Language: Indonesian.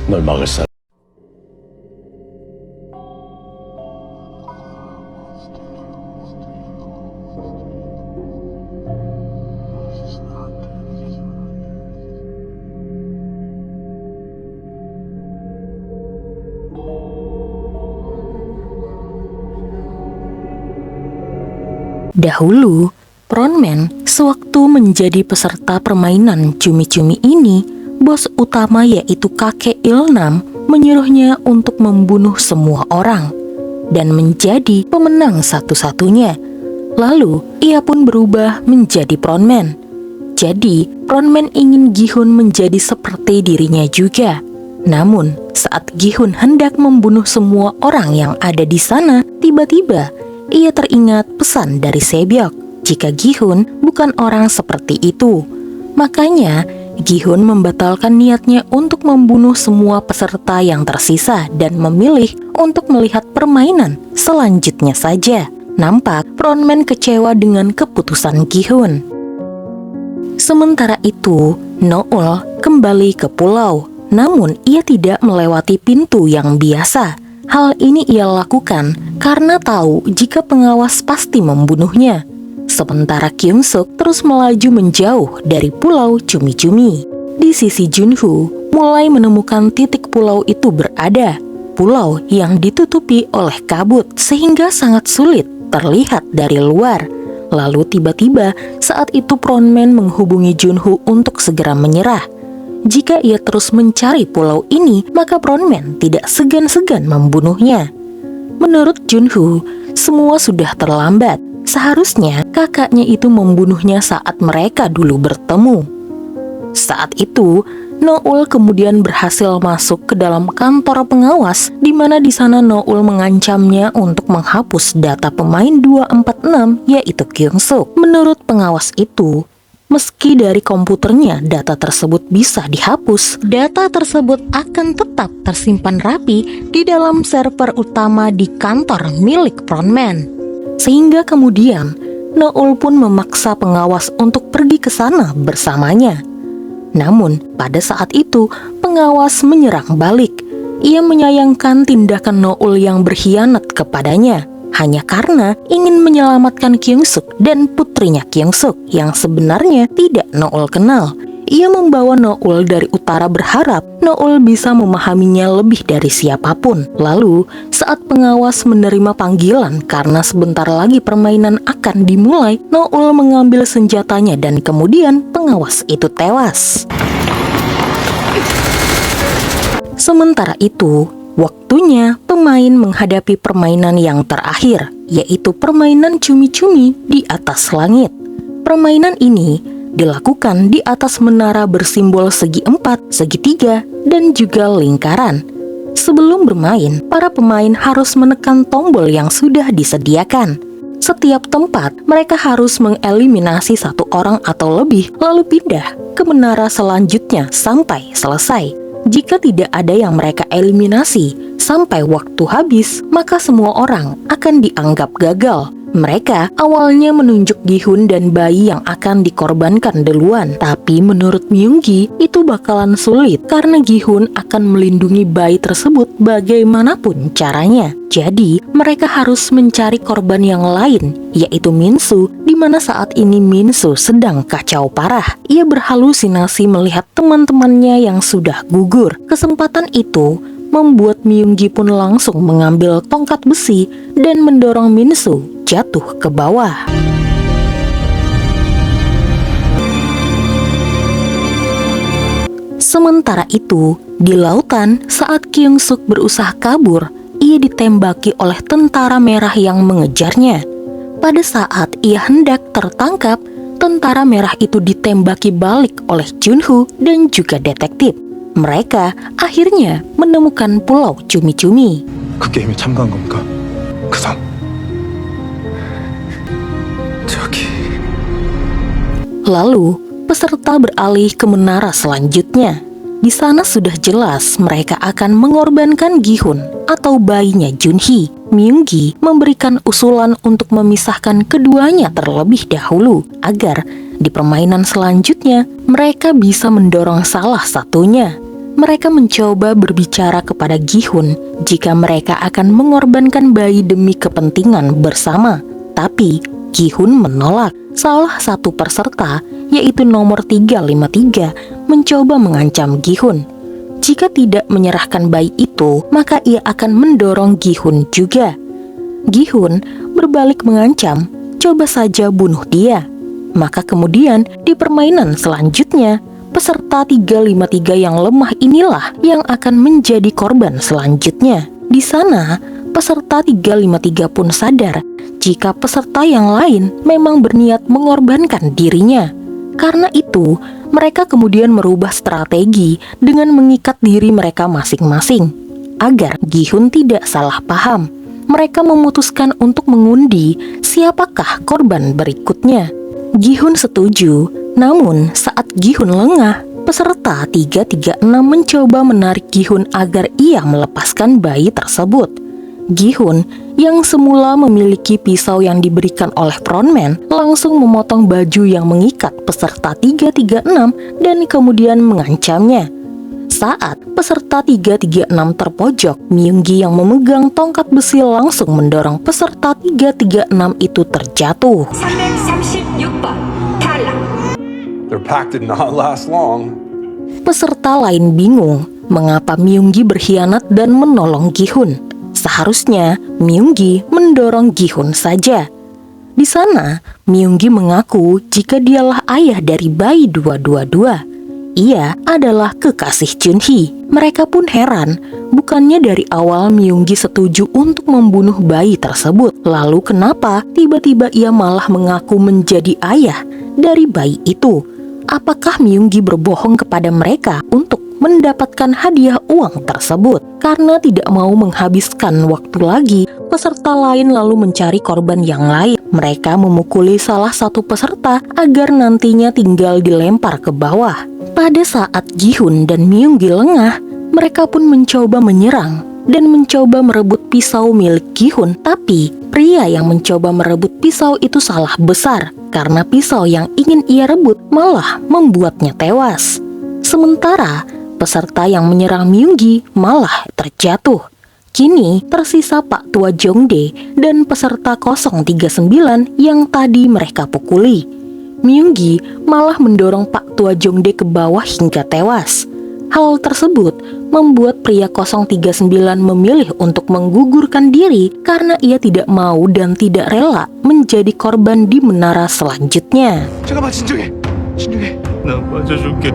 널 막을 사람. Dahulu, Frontman sewaktu menjadi peserta permainan cumi-cumi ini, bos utama yaitu kakek Ilnam menyuruhnya untuk membunuh semua orang dan menjadi pemenang satu-satunya. Lalu, ia pun berubah menjadi Frontman. Jadi, Frontman ingin Gi-hun menjadi seperti dirinya juga. Namun, saat Gi-hun hendak membunuh semua orang yang ada di sana, tiba-tiba ia teringat pesan dari Sebyok jika Gi-hun bukan orang seperti itu. Makanya, Gi-hun membatalkan niatnya untuk membunuh semua peserta yang tersisa dan memilih untuk melihat permainan selanjutnya saja. Nampak Frontman kecewa dengan keputusan Gi-hun. Sementara itu, Noul kembali ke pulau. Namun, ia tidak melewati pintu yang biasa. Hal ini ia lakukan karena tahu jika pengawas pasti membunuhnya. Sementara Kyung-suk terus melaju menjauh dari pulau cumi-cumi. Di sisi Junho mulai menemukan titik pulau itu berada. Pulau yang ditutupi oleh kabut sehingga sangat sulit terlihat dari luar. Lalu tiba-tiba saat itu Frontman menghubungi Junho untuk segera menyerah. Jika ia terus mencari pulau ini, maka Frontman tidak segan-segan membunuhnya. Menurut Junho, semua sudah terlambat. Seharusnya kakaknya itu membunuhnya saat mereka dulu bertemu. Saat itu, Noul kemudian berhasil masuk ke dalam kantor pengawas, di mana di sana Noul mengancamnya untuk menghapus data pemain 246, yaitu Kyung-suk. Menurut pengawas itu, meski dari komputernya data tersebut bisa dihapus, data tersebut akan tetap tersimpan rapi di dalam server utama di kantor milik Frontman. Sehingga kemudian, Noul pun memaksa pengawas untuk pergi ke sana bersamanya. Namun, pada saat itu, pengawas menyerang balik. Ia menyayangkan tindakan Noul yang berkhianat kepadanya, hanya karena ingin menyelamatkan Kyung-suk dan putrinya Kyung-suk yang sebenarnya tidak Noul kenal. Ia membawa Noul dari utara berharap Noul bisa memahaminya lebih dari siapapun. Lalu, saat pengawas menerima panggilan karena sebentar lagi permainan akan dimulai, Noul mengambil senjatanya dan kemudian pengawas itu tewas. Sementara itu, waktunya pemain menghadapi permainan yang terakhir, yaitu permainan cumi-cumi di atas langit. Permainan ini dilakukan di atas menara bersimbol segi 4, segitiga, dan juga lingkaran. Sebelum bermain, para pemain harus menekan tombol yang sudah disediakan. Setiap tempat, mereka harus mengeliminasi satu orang atau lebih, lalu pindah ke menara selanjutnya sampai selesai. Jika tidak ada yang mereka eliminasi sampai waktu habis, maka semua orang akan dianggap gagal. Mereka awalnya menunjuk Gi-hun dan bayi yang akan dikorbankan duluan. Tapi menurut Myung-gi, itu bakalan sulit karena Gi-hun akan melindungi bayi tersebut bagaimanapun caranya. Jadi, mereka harus mencari korban yang lain, yaitu Min-soo, di mana saat ini Min-soo sedang kacau parah. Ia berhalusinasi melihat teman-temannya yang sudah gugur. Kesempatan itu membuat Myung-gi pun langsung mengambil tongkat besi dan mendorong Min-soo jatuh ke bawah. Sementara itu, di lautan saat Kyung-suk berusaha kabur, ia ditembaki oleh tentara merah yang mengejarnya. Pada saat ia hendak tertangkap, tentara merah itu ditembaki balik oleh Junho dan juga detektif. Mereka akhirnya menemukan pulau cumi-cumi. 그 게임에 참가한 겁니까? 그 산. 저기. Lalu, peserta beralih ke menara selanjutnya. Di sana sudah jelas mereka akan mengorbankan Gi-hun atau bayinya Junhee. Myunggi memberikan usulan untuk memisahkan keduanya terlebih dahulu agar di permainan selanjutnya mereka bisa mendorong salah satunya. Mereka mencoba berbicara kepada Gi-hun jika mereka akan mengorbankan bayi demi kepentingan bersama. Tapi Gi-hun menolak. Salah satu peserta, yaitu nomor 353, mencoba mengancam Gi-hun. Jika tidak menyerahkan bayi itu, maka ia akan mendorong Gi-hun juga. Gi-hun berbalik mengancam, coba saja bunuh dia. Maka kemudian di permainan selanjutnya, peserta 353 yang lemah inilah yang akan menjadi korban selanjutnya. Di sana, peserta 353 pun sadar jika peserta yang lain memang berniat mengorbankan dirinya. Karena itu, mereka kemudian merubah strategi dengan mengikat diri mereka masing-masing. Agar Gi-hun tidak salah paham, mereka memutuskan untuk mengundi siapakah korban berikutnya. Gi-hun setuju, namun saat Gi-hun lengah, peserta 336 mencoba menarik Gi-hun agar ia melepaskan bayi tersebut. Gi-hun yang semula memiliki pisau yang diberikan oleh frontman langsung memotong baju yang mengikat peserta 336 dan kemudian mengancamnya. Saat peserta 336 terpojok, Myunggi yang memegang tongkat besi langsung mendorong peserta 336 itu terjatuh. 336번 탈락. Their pact did not last long. Peserta lain bingung mengapa Myunggi berkhianat dan menolong Gi-hun. Seharusnya Myunggi mendorong Gi-hun saja. Di sana, Myunggi mengaku jika dialah ayah dari bayi 222. Ia adalah kekasih Junhee. Mereka pun heran, bukannya dari awal Myunggi setuju untuk membunuh bayi tersebut. Lalu kenapa tiba-tiba ia malah mengaku menjadi ayah dari bayi itu? Apakah Myunggi berbohong kepada mereka untuk mendapatkan hadiah uang tersebut? Karena tidak mau menghabiskan waktu lagi, peserta lain lalu mencari korban yang lain. Mereka memukuli salah satu peserta agar nantinya tinggal dilempar ke bawah. Pada saat Gi-hun dan Myunggi lengah, mereka pun mencoba menyerang dan mencoba merebut pisau milik Gi-hun. Tapi pria yang mencoba merebut pisau itu salah besar, karena pisau yang ingin ia rebut malah membuatnya tewas. Sementara peserta yang menyerang Myunggi malah terjatuh. Kini tersisa Pak Tua Jongdae dan peserta 039 yang tadi mereka pukuli. Myunggi malah mendorong Pak Tua Jongdae ke bawah hingga tewas. Hal tersebut membuat pria 039 memilih untuk menggugurkan diri karena ia tidak mau dan tidak rela menjadi korban di menara selanjutnya. 잠깐만 진정해. 진정해. 나 맞아줄게.